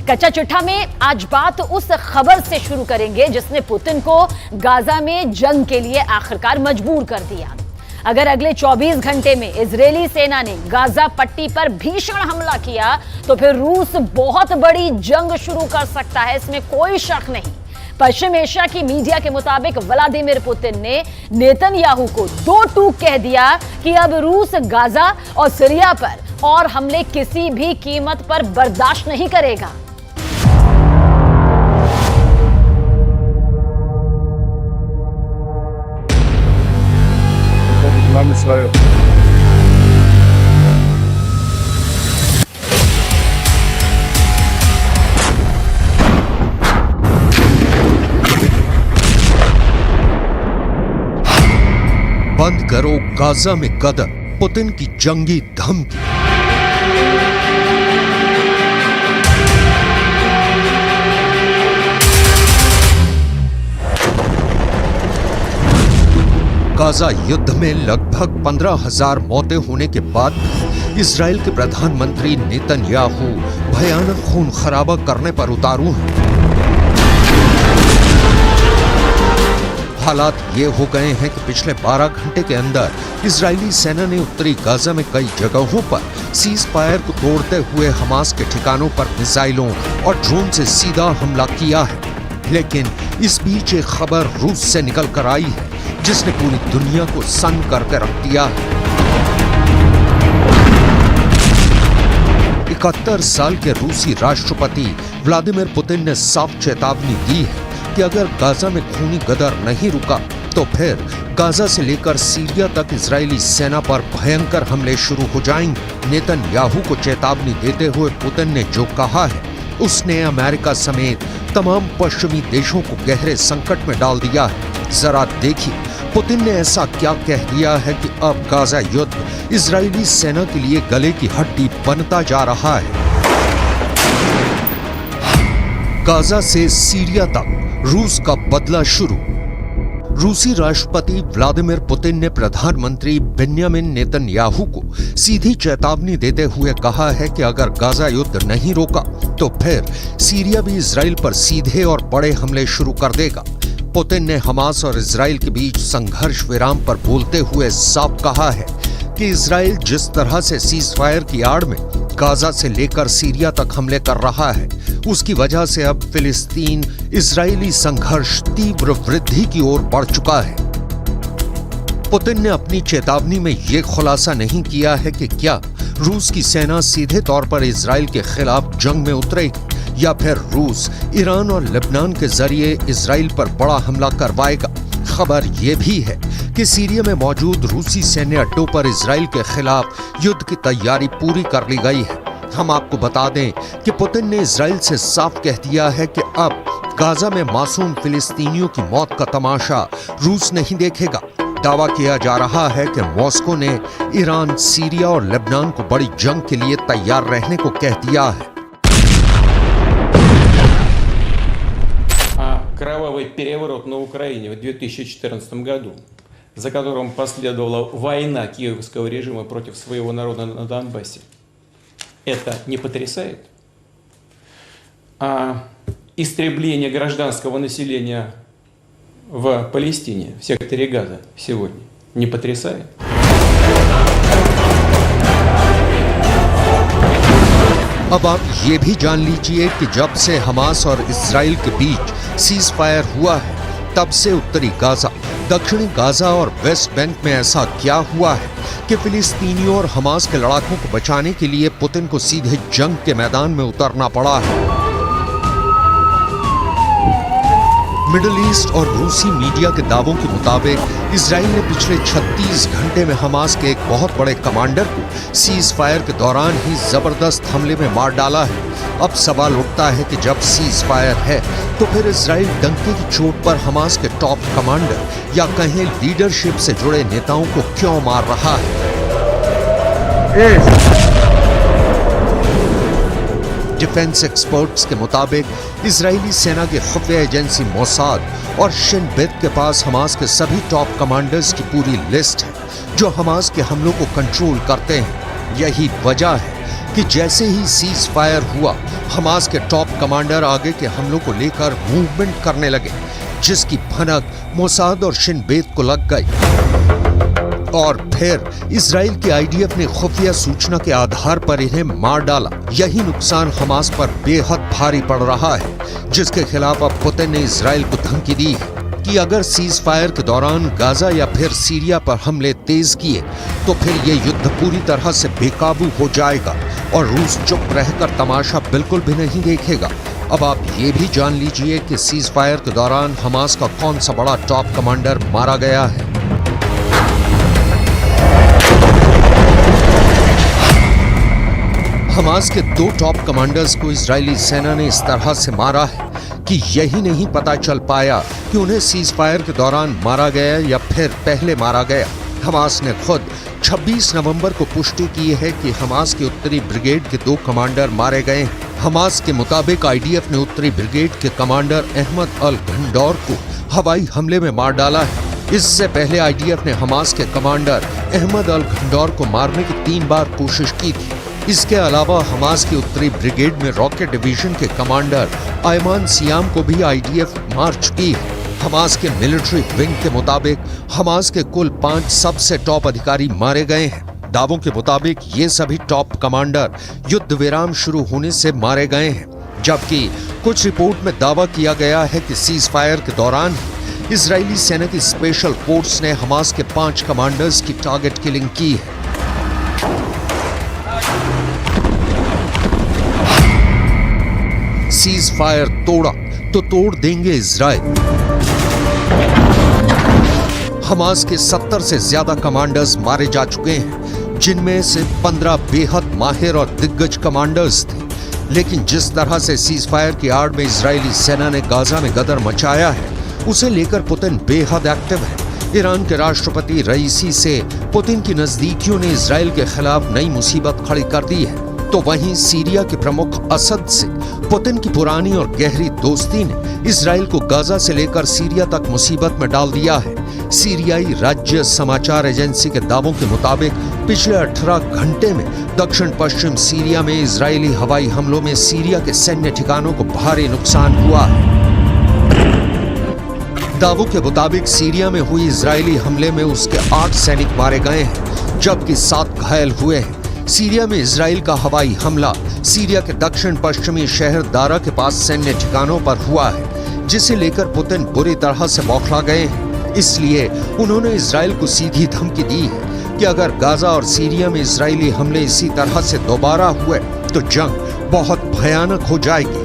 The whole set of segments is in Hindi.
कच्चा चिट्ठा में आज बात उस खबर से शुरू करेंगे जिसने पुतिन को गाजा में जंग के लिए आखिरकार मजबूर कर दिया। अगर अगले 24 घंटे में इजरायली सेना ने गाजा पट्टी पर भीषण हमला किया तो फिर रूस बहुत बड़ी जंग शुरू कर सकता है, इसमें कोई शक नहीं। पश्चिम एशिया की मीडिया के मुताबिक व्लादिमीर पुतिन ने नेतन्याहू को दो टूक कह दिया कि अब रूस गाजा और सीरिया पर और हमले किसी भी कीमत पर बर्दाश्त नहीं करेगा। बंद करो गाजा में कदम, पुतिन की जंगी धमकी। गाजा युद्ध में लगभग 15,000 मौतें होने के बाद इजराइल के प्रधानमंत्री नेतन्याहू भयानक खून खराबा करने पर उतारू हैं। हालात ये हो गए हैं कि पिछले 12 घंटे के अंदर इजरायली सेना ने उत्तरी गाजा में कई जगहों पर सीज फायर को तोड़ते हुए हमास के ठिकानों पर मिसाइलों और ड्रोन से सीधा हमला किया है। लेकिन इस बीच एक खबर रूस से निकल कर आई है जिसने पूरी दुनिया को सन्न करके रख दिया है। 71 साल के रूसी राष्ट्रपति व्लादिमीर पुतिन ने साफ चेतावनी दी है कि अगर गाजा में खूनी गदर नहीं रुका तो फिर गाजा से लेकर सीरिया तक इजरायली सेना पर भयंकर हमले शुरू हो जाएंगे। नेतन्याहू को चेतावनी देते हुए पुतिन ने जो कहा है उसने अमेरिका समेत तमाम पश्चिमी देशों को गहरे संकट में डाल दिया है। जरा देखिए पुतिन ने ऐसा क्या कह दिया है कि अब गाजा युद्ध इजरायली सेना के लिए गले की हड्डी बनता जा रहा है। गाजा से सीरिया तक रूस का बदला शुरू। रूसी राष्ट्रपति व्लादिमीर पुतिन ने प्रधानमंत्री बेन्यामिन नेतन्याहू को सीधी चेतावनी देते हुए कहा है कि अगर गाजा युद्ध नहीं रोका तो फिर सीरिया भी इजराइल पर सीधे और बड़े हमले शुरू कर देगा। पुतिन ने हमास और इजराइल के बीच संघर्ष विराम पर बोलते हुए साफ कहा है कि इजराइल जिस तरह से सीज फायर की आड़ में गाजा से लेकर सीरिया तक हमले कर रहा है उसकी वजह से अब फिलिस्तीन इजरायली संघर्ष तीव्र वृद्धि की ओर बढ़ चुका है। पुतिन ने अपनी चेतावनी में यह खुलासा नहीं किया है कि क्या रूस की सेना सीधे तौर पर इजराइल के खिलाफ जंग में उतरेगी या फिर रूस ईरान और लेबनान के जरिए इजराइल पर बड़ा हमला करवाएगा। खबर यह भी है कि सीरिया में मौजूद रूसी सैन्य अड्डों पर इजराइल के खिलाफ युद्ध की तैयारी पूरी कर ली गई है। हम आपको बता दें कि पुतिन ने इजराइल से साफ कह दिया है कि अब गाजा में मासूम फिलिस्तीनियों की मौत का तमाशा रूस नहीं देखेगा। दावा किया जा रहा है कि मॉस्को ने ईरान, सीरिया और लेबनान को बड़ी जंग के लिए तैयार रहने को कह दिया है। Кровавый переворот на Украине в 2014 году, за которым последовала война киевского режима против своего народа на Донбассе, это не потрясает? А истребление гражданского населения в Палестине, в секторе Газа сегодня, не потрясает? अब आप ये भी जान लीजिए कि जब से हमास और इजराइल के बीच सीज फायर हुआ है तब से उत्तरी गाजा, दक्षिणी गाजा और वेस्ट बैंक में ऐसा क्या हुआ है कि फिलिस्तीनियों और हमास के लड़ाकों को बचाने के लिए पुतिन को सीधे जंग के मैदान में उतरना पड़ा है। मिडिल ईस्ट और रूसी मीडिया के दावों के मुताबिक इजराइल ने पिछले 36 घंटे में हमास के एक बहुत बड़े कमांडर को सीज फायर के दौरान ही जबरदस्त हमले में मार डाला है। अब सवाल उठता है कि जब सीज फायर है तो फिर इजराइल डंके की चोट पर हमास के टॉप कमांडर या कहें लीडरशिप से जुड़े नेताओं को क्यों मार रहा है। डिफेंस एक्सपर्ट्स के मुताबिक इजरायली सेना की खुफिया एजेंसी मोसाद और शिन बेत के पास हमास के सभी टॉप कमांडर्स की पूरी लिस्ट है जो हमास के हमलों को कंट्रोल करते हैं। यही वजह है कि जैसे ही सीज फायर हुआ, हमास के टॉप कमांडर आगे के हमलों को लेकर मूवमेंट करने लगे, जिसकी भनक मोसाद और शिन बेत को लग गई। और फिर इजराइल के आईडीएफ ने खुफिया सूचना के आधार पर इन्हें मार डाला। यही नुकसान हमास पर बेहद भारी पड़ रहा है, जिसके खिलाफ अब पुतिन ने इजराइल को धमकी दी है कि अगर सीज फायर के दौरान गाजा या फिर सीरिया पर हमले तेज किए तो फिर ये युद्ध पूरी तरह से बेकाबू हो जाएगा और रूस चुप रहकर तमाशा बिल्कुल भी नहीं देखेगा। अब आप ये भी जान लीजिए कि सीज फायर के दौरान हमास का कौन सा बड़ा टॉप कमांडर मारा गया है। हमास के 2 टॉप कमांडर्स को इजरायली सेना ने इस तरह से मारा है कि यही नहीं पता चल पाया कि उन्हें सीज फायर के दौरान मारा गया या फिर पहले मारा गया। हमास ने खुद 26 नवंबर को पुष्टि की है कि हमास के उत्तरी ब्रिगेड के 2 कमांडर मारे गए हैं। हमास के मुताबिक आईडीएफ ने उत्तरी ब्रिगेड के कमांडर अहमद अल घंडौर को हवाई हमले में मार डाला है। इससे पहले आईडीएफ ने हमास के कमांडर अहमद अल घंडौर को मारने की 3 बार कोशिश की थी। इसके अलावा हमास की उत्तरी ब्रिगेड में रॉकेट डिवीजन के कमांडर आयमान सियाम को भी आईडीएफ मार चुकी है। हमास के मिलिट्री विंग के मुताबिक हमास के कुल 5 सबसे टॉप अधिकारी मारे गए हैं। दावों के मुताबिक ये सभी टॉप कमांडर युद्ध विराम शुरू होने से मारे गए हैं, जबकि कुछ रिपोर्ट में दावा किया गया है कि सीज फायर के दौरान इजरायली सेना की स्पेशल फोर्स ने हमास के 5 कमांडर्स की टारगेट किलिंग की है। सीज फायर तोड़ा तो तोड़ देंगे इजराइल। हमास के 70 से ज्यादा कमांडर्स मारे जा चुके हैं, जिनमें से 15 बेहद माहिर और दिग्गज कमांडर्स थे। लेकिन जिस तरह से सीज फायर की आड़ में इजरायली सेना ने गाजा में गदर मचाया है, उसे लेकर पुतिन बेहद एक्टिव है। ईरान के राष्ट्रपति रईसी से पुतिन की नजदीकियों ने इजराइल के खिलाफ नई मुसीबत खड़ी कर दी है, तो वहीं सीरिया के प्रमुख असद से पुतिन की पुरानी और गहरी दोस्ती ने इजराइल को गाजा से लेकर सीरिया तक मुसीबत में डाल दिया है। सीरियाई राज्य समाचार एजेंसी के दावों के मुताबिक पिछले 18 घंटे में दक्षिण पश्चिम सीरिया में इजरायली हवाई हमलों में सीरिया के सैन्य ठिकानों को भारी नुकसान हुआ है। दावों के मुताबिक सीरिया में हुई इजरायली हमले में उसके 8 सैनिक मारे गए हैं, जबकि 7 घायल हुए हैं। सीरिया में इजराइल का हवाई हमला सीरिया के दक्षिण पश्चिमी शहर दारा के पास सैन्य ठिकानों पर हुआ है, जिसे लेकर पुतिन बुरी तरह से बौखला गए हैं। इसलिए उन्होंने इजराइल को सीधी धमकी दी है कि अगर गाजा और सीरिया में इजरायली हमले इसी तरह से दोबारा हुए तो जंग बहुत भयानक हो जाएगी।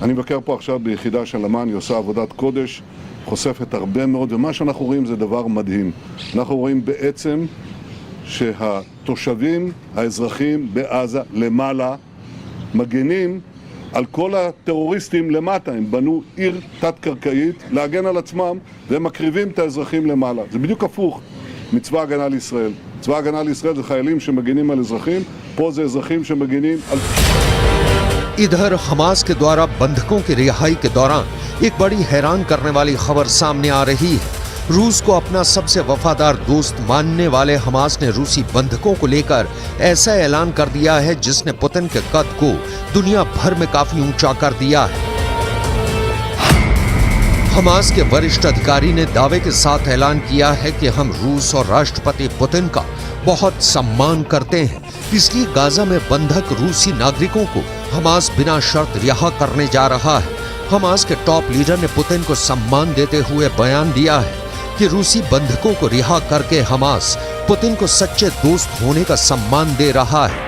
אני מבקר פה עכשיו ביחידה של אמ"ן, היא עושה עבודת קודש, חושפת הרבה מאוד, ומה שאנחנו רואים זה דבר מדהים. אנחנו רואים בעצם שהתושבים, האזרחים בעזה למעלה, מגנים על כל הטרוריסטים למטה. הם בנו עיר תת-קרקעית להגן על עצמם, והם מקריבים את האזרחים למעלה. זה בדיוק הפוך מצבא הגנה לישראל. צבא הגנה לישראל זה חיילים שמגנים על אזרחים, פה זה אזרחים שמגנים על... इधर हमास के द्वारा बंधकों की रिहाई के दौरान एक बड़ी हैरान करने वाली खबर सामने आ रही है। रूस को अपना सबसे वफादार दोस्त मानने वाले हमास ने रूसी बंधकों को लेकर ऐसा ऐलान कर दिया है जिसने पुतिन के कद को दुनिया भर में काफी ऊंचा कर दिया है। हमास के वरिष्ठ अधिकारी ने दावे के साथ ऐलान किया है कि हम रूस और राष्ट्रपति पुतिन का बहुत सम्मान करते हैं, इसलिए गाजा में बंधक रूसी नागरिकों को हमास बिना शर्त रिहा करने जा रहा है। हमास के टॉप लीडर ने पुतिन को सम्मान देते हुए बयान दिया है कि रूसी बंधकों को रिहा करके हमास पुतिन को सच्चे दोस्त होने का सम्मान दे रहा है।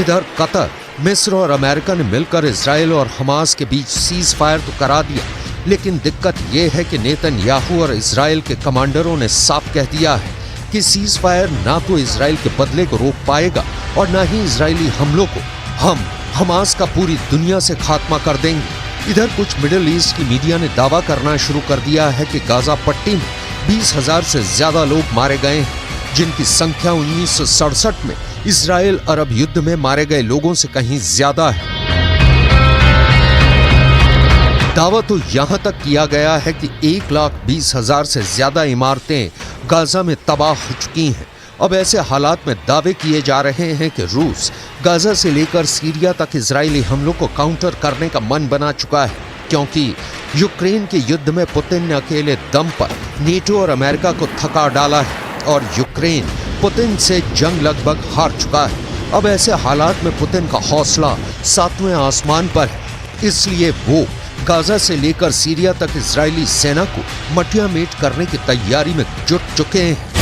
इधर कतर, मिस्र और अमेरिका ने मिलकर इजराइल और हमास के बीच सीज फायर तो करा दिया, लेकिन दिक्कत यह है कि नेतन्याहू और इजराइल के कमांडरों ने साफ कह दिया है कि सीज फायर ना तो इजराइल के बदले को रोक पाएगा और ना ही इजरायली हमलों को। हम हमास का पूरी दुनिया से खात्मा कर देंगे। इधर कुछ मिडिल ईस्ट की मीडिया ने दावा करना शुरू कर दिया है कि गाजा पट्टी में 20,000 से ज्यादा लोग मारे गए हैं, जिनकी संख्या 1967 में इजराइल अरब युद्ध में मारे गए लोगों से कहीं ज्यादा है। दावा तो यहां तक किया गया है कि 1,20,000 से ज्यादा इमारतें गाजा में तबाह हो चुकी हैं। अब ऐसे हालात में दावे किए जा रहे हैं कि रूस गाजा से लेकर सीरिया तक इजरायली हमलों को काउंटर करने का मन बना चुका है, क्योंकि यूक्रेन के युद्ध में पुतिन ने अकेले दम पर नेटो और अमेरिका को थका डाला है और यूक्रेन पुतिन से जंग लगभग हार चुका है। अब ऐसे हालात में पुतिन का हौसला 7वें आसमान पर है, इसलिए वो गाजा से लेकर सीरिया तक इजरायली सेना को मटिया मेट करने की तैयारी में जुट चुके हैं।